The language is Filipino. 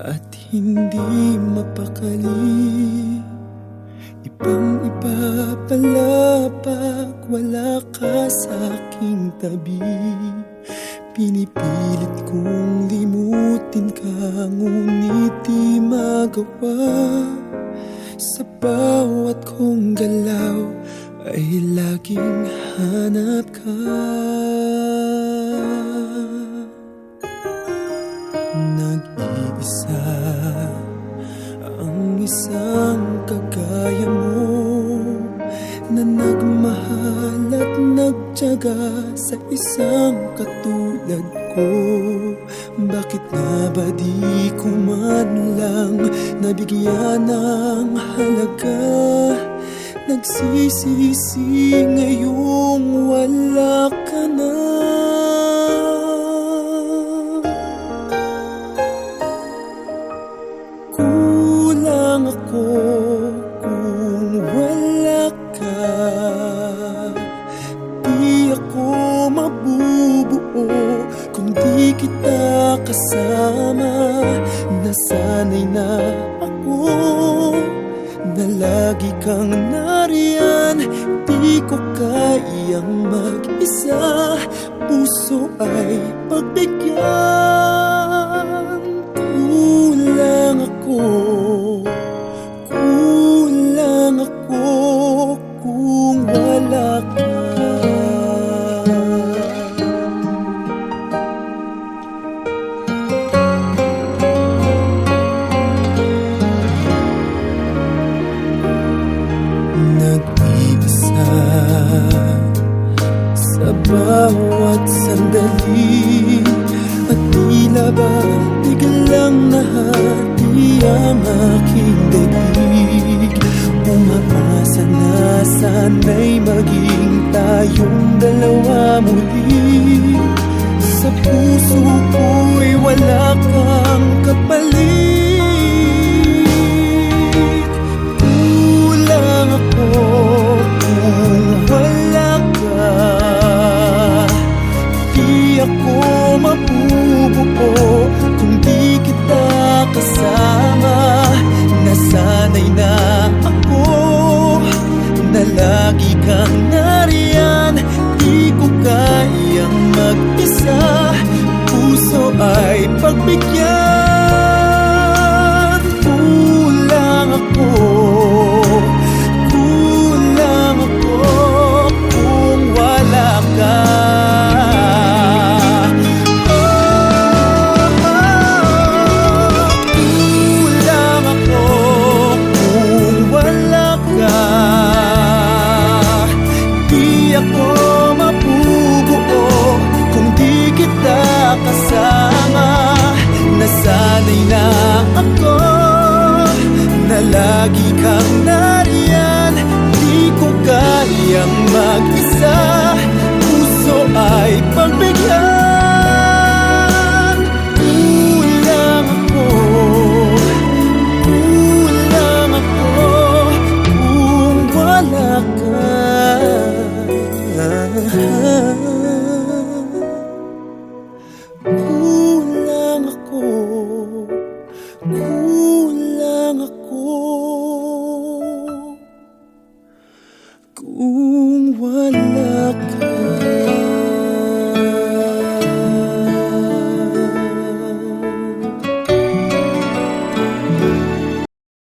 at hindi mapakali. Ibang-iba pala pag wala ka sa aking tabi. Pinipilit kong limutin ka, ngunit di magawa. Sa bawat kong galaw ay laging hanap ka. Nag-iisa ang isang kagaya mo, na nagmahal at nagtiyaga sa isang katulad ko. Bakit nga ba di ko man lang nabigyan ng halaga? Nagsisisi ngayong wala ka na. Kulang ako kung wala ka. Di ako mabubuo kung di kita kasama. Nasanay na ako na lagi kang nariyan. Di ko kayang mag-isa, puso ay pagbigyan. Kulang ako kung wala ka. Nag-iisa sa bawat sandali, at tila ba biglang nahati ang aking daig. Umaasa na sana'y maging tayong dalawa muli. Sa puso ko'y wala kang kapalit. Kulang ako kung wala ka. Di ako mabubuo kung di kita kasama. Nasanay na ako na lagi kang nariyan. Di ko kayang mag-isa, puso ay pagbigyan.